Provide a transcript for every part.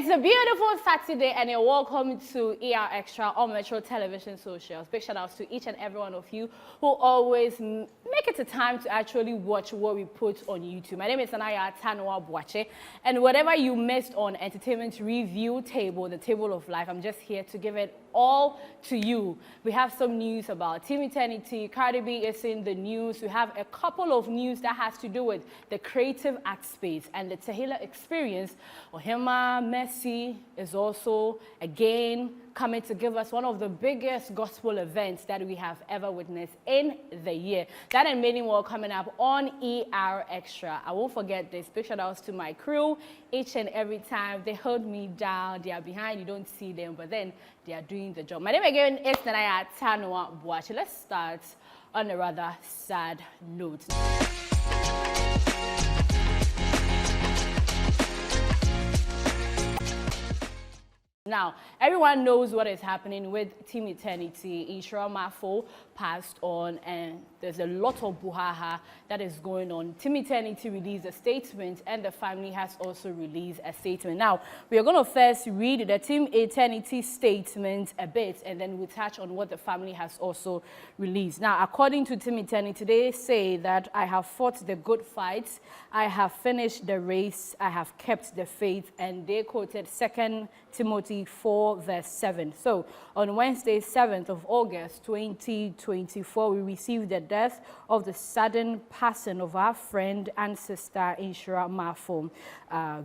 It's a beautiful Saturday and you're welcome to ER Extra on Metro Television Socials. Big shout outs to each and every one of you who always make it a time to actually watch what we put on YouTube. My name is Anaya Tanwa Boache, and whatever you missed on Entertainment Review Table, the Table of Life, I'm just here to give it all to you. We have some news about Team Eternity. Cardi B is in the news. We have a couple of news that has to do with the creative act space and the Tehillah experience. Ohima Messi is also again coming to give us one of the biggest gospel events that we have ever witnessed in the year. That and many more coming up on ER Extra. I won't forget this. Big shout outs to my crew. Each and every time they hold me down, they are behind, you don't see them, but then they are doing the job. My name again is Nanaya Tanwa Boache. Let's start on a rather sad note. Now, everyone knows what is happening with Team Eternity. Ishra Mafo passed on, and there's a lot of buhaha that is going on. Team Eternity released a statement, and the family has also released a statement. Now, we are going to first read the Team Eternity statement a bit, and then we'll touch on what the family has also released. Now, according to Team Eternity, they say that I have fought the good fight, I have finished the race, I have kept the faith, and they quoted 2 Timothy 4 verse 7. So on Wednesday, 7th of August 2024, we received the death of the sudden passing of our friend and sister Ishra Mafo.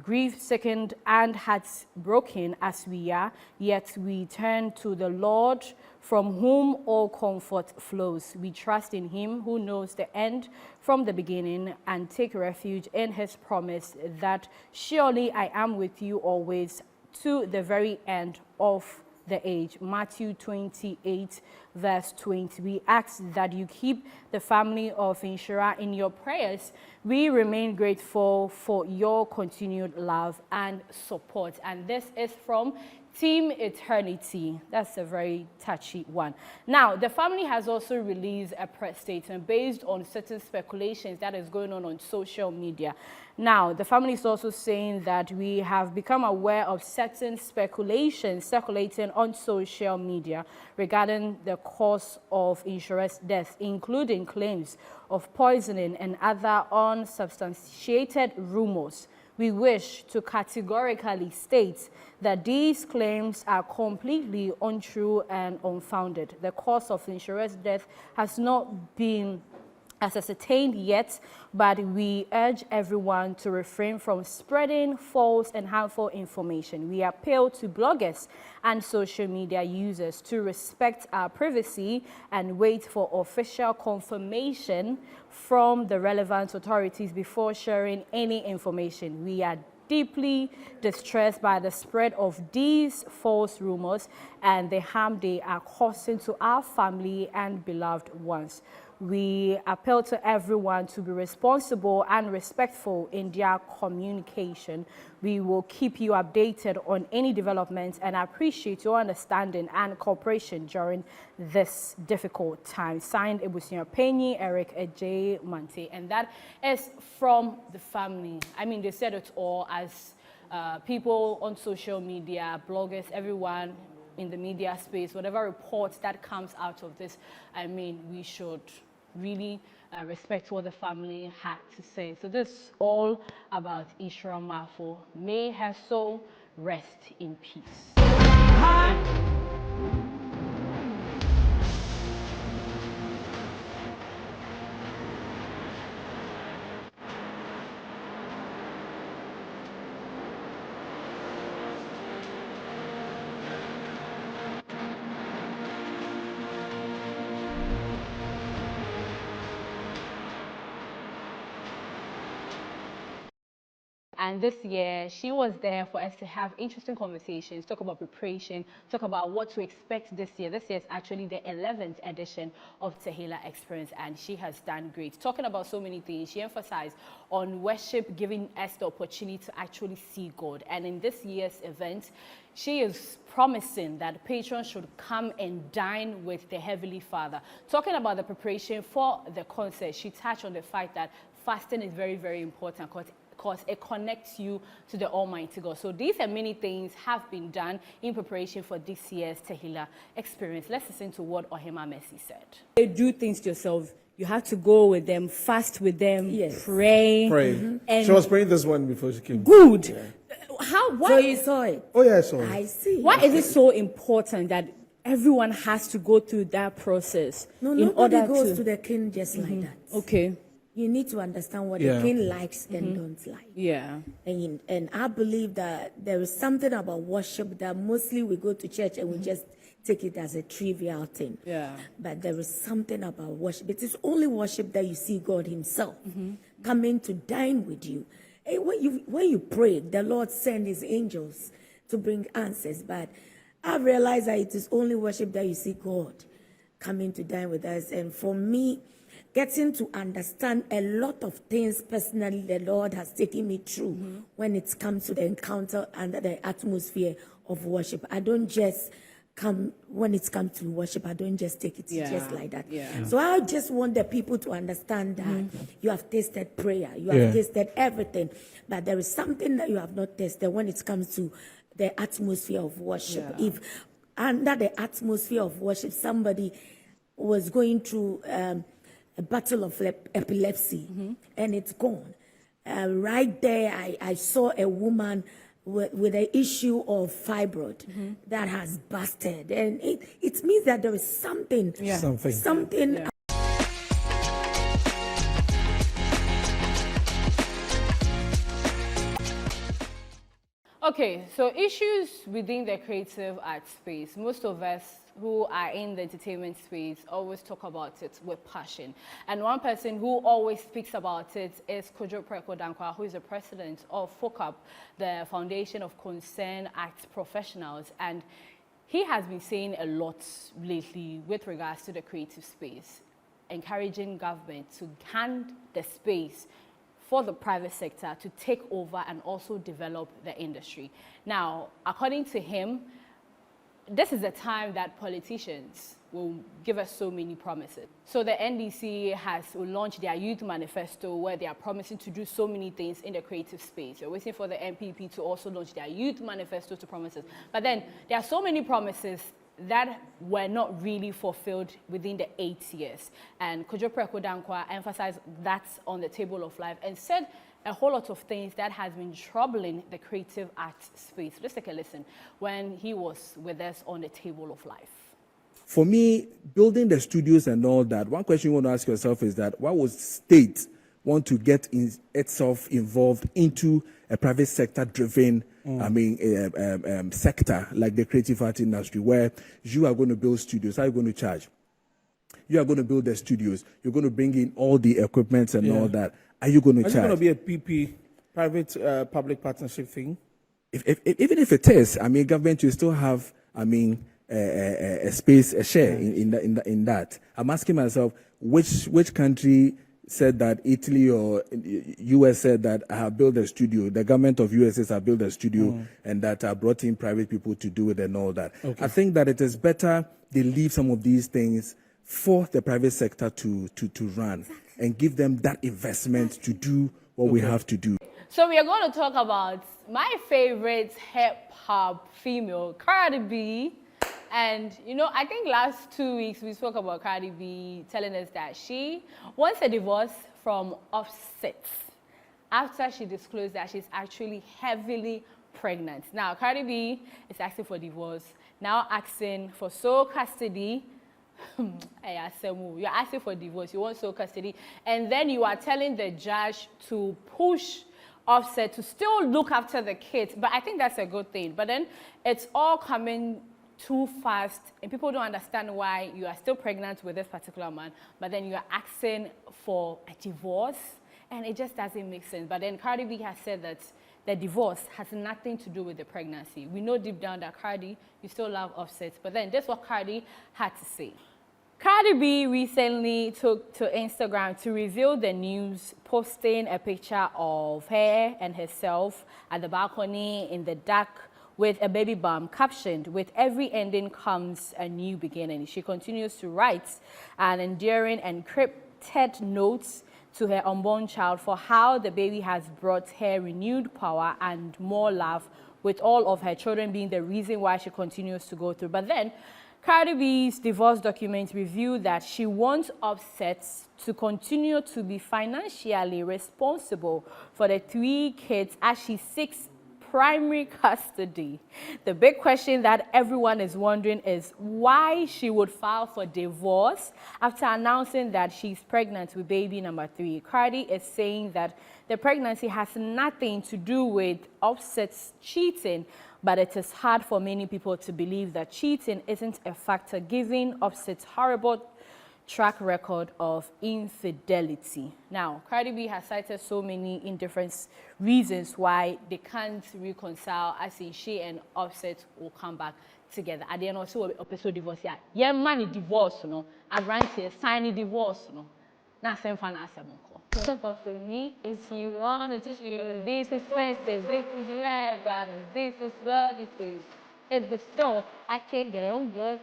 Grief sickened and hearts broken as we are, yet we turn to the Lord, from whom all comfort flows. We trust in him who knows the end from the beginning and take refuge in his promise that surely I am with you always to the very end of the age. Matthew 28 verse 20. We ask that you keep the family of Inshira in your prayers. We remain grateful for your continued love and support. And this is from Team Eternity. That's a very touchy one. Now, the family has also released a press statement based on certain speculations that is going on social media. Now, the family is also saying that we have become aware of certain speculations circulating on social media regarding the cause of Inshira's death, including claims of poisoning and other unsubstantiated rumors. We wish to categorically state that these claims are completely untrue and unfounded. The cause of Inshira's death has not been ascertained yet, but we urge everyone to refrain from spreading false and harmful information. We appeal to bloggers and social media users to respect our privacy and wait for official confirmation from the relevant authorities before sharing any information. We are deeply distressed by the spread of these false rumors and the harm they are causing to our family and beloved ones. We appeal to everyone to be responsible and respectful in their communication. We will keep you updated on any developments and appreciate your understanding and cooperation during this difficult time. Signed, Ebusian Penny, Eric J. Mante. And that is from the family. I mean, they said it all as people on social media, bloggers, everyone in the media space, whatever reports that comes out of this, I mean, we should really respect what the family had to say. So this is all about Ishra Mafo. May her soul rest in peace. And this year, she was there for us to have interesting conversations, talk about preparation, talk about what to expect this year. This year is actually the 11th edition of Tehillah Experience, and she has done great. Talking about so many things, she emphasized on worship, giving us the opportunity to actually see God. And in this year's event, she is promising that patrons should come and dine with the Heavenly Father. Talking about the preparation for the concert, she touched on the fact that fasting is very, very important because it connects you to the Almighty God. So these and many things have been done in preparation for this year's Tehillah experience. Let's listen to what Ohima Mercy said. You do things to yourself. You have to go with them, fast with them, pray. And she was praying this one before she came. Good. Yeah. Why? So you saw it? Oh, yeah, I saw it. I see. Why is it so important that everyone has to go through that process? No, nobody goes to the king just like that. Okay. You need to understand what the king likes and don't like. Yeah. And I believe that there is something about worship that mostly we go to church and we just take it as a trivial thing. Yeah. But there is something about worship. It is only worship that you see God himself coming to dine with you. And when you pray, the Lord sends his angels to bring answers. But I realize that it is only worship that you see God coming to dine with us. And for me, getting to understand a lot of things personally the Lord has taken me through when it comes to the encounter and the atmosphere of worship. I don't just when it comes to worship, I don't just take it just like that. So I just want the people to understand that you have tasted prayer, you have tasted everything, but there is something that you have not tasted when it comes to the atmosphere of worship. If under the atmosphere of worship, somebody was going through a battle of epilepsy and it's gone. Right there, I saw a woman with an issue of fibroid that has busted. And it means that there is something. Okay, so issues within the creative art space. Most of us who are in the entertainment space always talk about it with passion. And one person who always speaks about it is Kojo Preko Dankwa, who is the president of FOCAP, the Foundation of Concerned Arts Professionals. And he has been saying a lot lately with regards to the creative space, encouraging government to hand the space for the private sector to take over and also develop the industry. Now, according to him, this is the time that politicians will give us so many promises. So the NDC has launched their youth manifesto where they are promising to do so many things in the creative space. We're waiting for the NPP to also launch their youth manifesto to promises. But then there are so many promises that were not really fulfilled within the 8 years. And Kojo Preko Dankwa emphasized that's on the table of life and said a whole lot of things that has been troubling the creative arts space. Let's take a listen when he was with us on the table of life. For me, building the studios and all that, one question you want to ask yourself is that why would state want to get itself involved into a private sector driven sector like the creative art industry, where you are going to build studios? How are you going to charge? You are going to build the studios. You're going to bring in all the equipment and all that. Are you going to charge? It's going to be a PP, private public partnership thing. Even if it is, government will still have, a space, a share in that. I'm asking myself, which country said that Italy or US said that I have built a studio, the government of US has built a studio and that I brought in private people to do it and all that. I think that it is better they leave some of these things for the private sector to run and give them that investment to do what we have to do. So we are going to talk about my favorite hip-hop female, Cardi B. And, I think last 2 weeks we spoke about Cardi B telling us that she wants a divorce from Offset after she disclosed that she's actually heavily pregnant. Now, Cardi B is asking for divorce, now asking for sole custody. You're asking for divorce, you want sole custody, and then you are telling the judge to push Offset to still look after the kids. But I think that's a good thing. But then it's all coming too fast, and people don't understand why you are still pregnant with this particular man, but then you are asking for a divorce, and it just doesn't make sense. But then Cardi B has said that the divorce has nothing to do with the pregnancy. We know deep down that Cardi, you still love Offset, but then that's what Cardi had to say. Cardi B recently took to Instagram to reveal the news, posting a picture of her and herself at the balcony in the dark with a baby bump, captioned, "With every ending comes a new beginning." She continues to write an endearing encrypted notes to her unborn child for how the baby has brought her renewed power and more love, with all of her children being the reason why she continues to go through. But then, Cardi B's divorce document revealed that she wants Offset to continue to be financially responsible for the 3 kids as she seeks primary custody. The big question that everyone is wondering is why she would file for divorce after announcing that she's pregnant with baby number 3. Cardi is saying that the pregnancy has nothing to do with Offset's cheating, but it is hard for many people to believe that cheating isn't a factor given Offset's horrible track record of infidelity. Now, Cardi B has cited so many indifferent reasons why they can't reconcile, as in she and Offset will come back together. At the end also episode divorce, yeah, money divorce, no. I ran here, signing divorce, no. Now same fan as Simple for me, if you want to teach you this is Wednesday, this is red, this is blood, this is it's the stone. I can't get on good.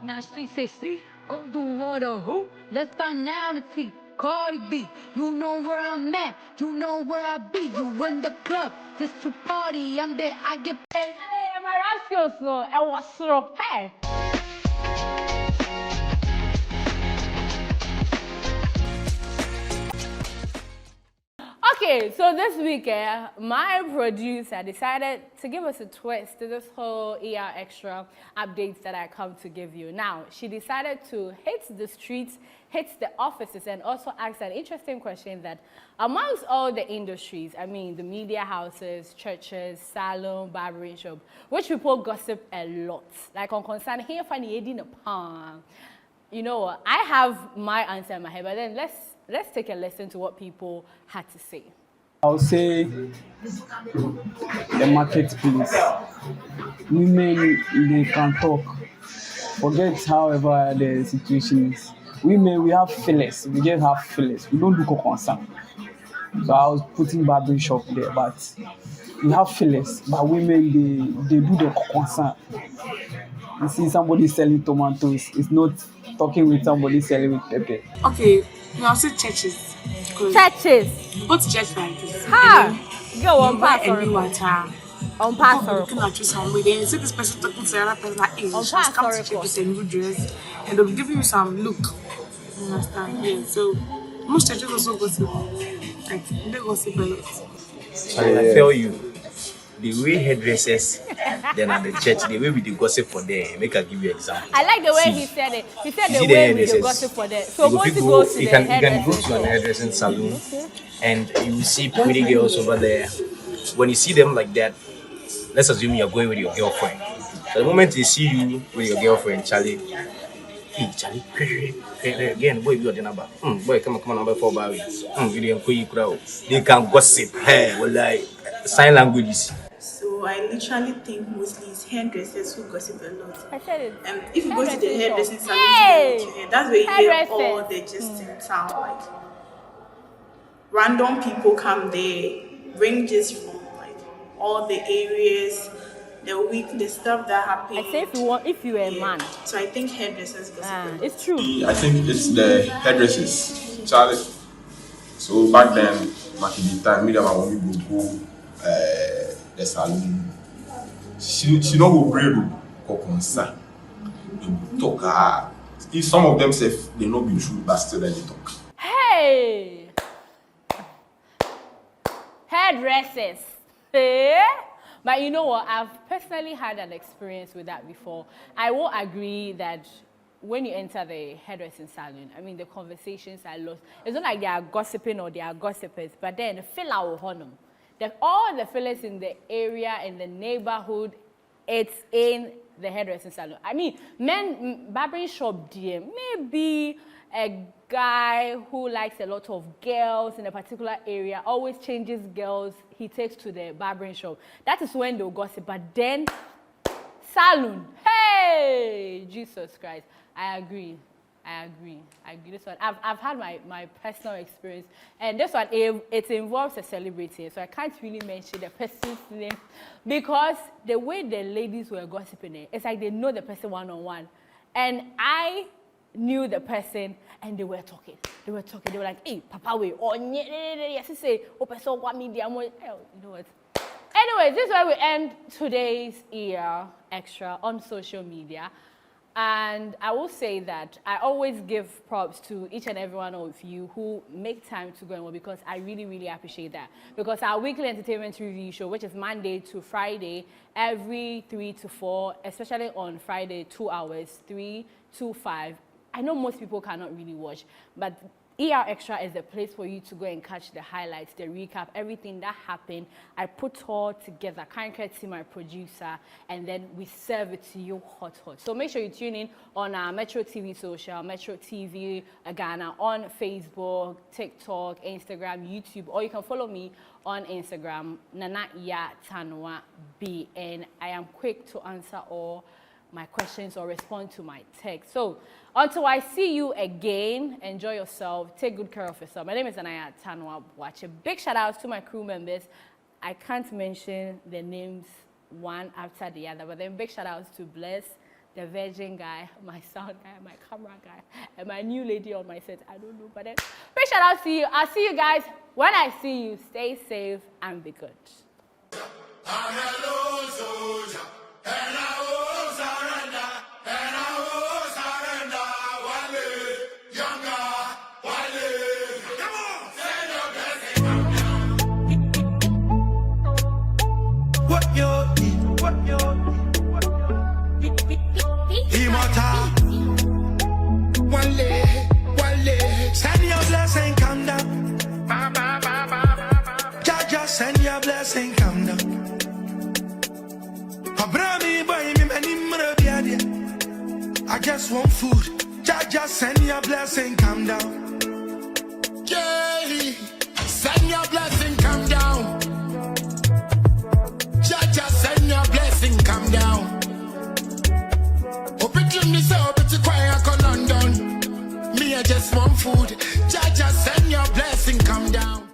Now she say, see, I'm doing what a who? Let's find out and see. Cardi B, you know where I'm at, you know where I be. You in the club, just to party, I'm there, I get paid. Hey, my rascals, no, I was so hey. Okay, so this week, my producer decided to give us a twist to this whole ER Extra updates that I come to give you. Now, she decided to hit the streets, hit the offices, and also ask an interesting question that amongst all the industries, I mean, the media houses, churches, salon, barbering shop, which people gossip a lot. Like on concern, here, funny, you know, I have my answer in my head, but then let's take a listen to what people had to say. I'll say the marketplace. Women, they can talk. Forget however the situation is. Women, we have fillers. We just have fillers. We don't do concern. So I was putting barbering shop there, but we have fillers. But women, they do the concern. You see somebody selling tomatoes. It's not talking with somebody selling with pepper. Okay, I'll say churches. Churches. Go to church like this. Ha! Go on pass every or water. on pass or Looking at you some way, then you see this person talking to another person like, hey, pass just come or to church report. with a new dress, and they'll give you some look. You understand? Yeah. So most churches also gossip. Like they gossip a lot. I tell you, the way hairdressers then at the church, the way we do gossip for them, make I give you an example. I like the way See, he said it. He said you the see way we hairdressers, do gossip for them. So you once you go- go to you the can go hairdressing to an shop, hairdressing salon and you will see pretty girls over there. When you see them like that, let's assume you're going with your girlfriend. So the moment they see you with your girlfriend, Charlie, hey Charlie, again, boy, you're the number. Boy, come on, number 4 by you didn't crowd. They can gossip. Hey, well, like sign languages. So I literally think mostly it's hairdressers who gossip a lot. I said it. If you go to the hairdressing salon, Hey! that's where you hear Hairdressers. all the gist in town. Like random people come there, bring gist from like all the areas, the week, the stuff that happened. I say if you were a man. So I think hairdressers gossip a lot. It's true. I think it's the hairdressers, Charlie. So back then, back in the time, me and my mommy would go the salon. She don't go braid or concern. They would talk. If some of them say they not be true, but still they talk. Hey! Hairdressers. Eh? But you know what? I've personally had an experience with that before. I will agree that when you enter the hairdressing salon, I mean, the conversations are lost. It's not like they are gossiping or they are gossipers, but then fill our honor. All the fellas in the area, in the neighborhood, it's in the hairdressing salon. I mean, men, barbering shop, dear, maybe a guy who likes a lot of girls in a particular area, always changes girls he takes to the barbering shop. That is when they'll gossip. But then, Salon. Hey, Jesus Christ. I agree. This one, I've had my personal experience, and this one, it involves a celebrity, so I can't really mention the person's name because the way the ladies were gossiping, it's like they know the person one-on-one, and I knew the person, and they were talking. They were like, hey, Papa, we yes, say, oh, person, what media, you know what? Anyways, this is where we end today's ER Extra on social media. And I will say that I always give props to each and every one of you who make time to go and work, because I really, really appreciate that. Because our weekly entertainment review show, which is Monday to Friday, every 3 to 4, especially on Friday, 2 hours, 3 to 5. I know most people cannot really watch, but ER Extra is the place for you to go and catch the highlights, the recap, everything that happened. I put all together, Kankati, my producer, and then we serve it to you hot. So make sure you tune in on our Metro TV social, Metro TV Ghana, on Facebook, TikTok, Instagram, YouTube, or you can follow me on Instagram, Nana Ya Tanwa BN. I am quick to answer all my questions or respond to my text. So until I see you again, enjoy yourself, take good care of yourself. My name is Anaya Tanwa Watch. A big shout out to my crew members. I can't mention the names one after the other, but then big shout outs to Bless, the Virgin guy, my sound guy, my camera guy, and my new lady on my set. I don't know, but then big shout out to you. I'll see you guys when I see you. Stay safe and be good. Hello, soldier. Send your blessing, come down. I just want food. Jaja, send your blessing, come down. Yeah, send your blessing, come down. Jaja, send your blessing, come down. Open me so, but you quiet, come London. Me, I just want food. Jaja, send your blessing, come down.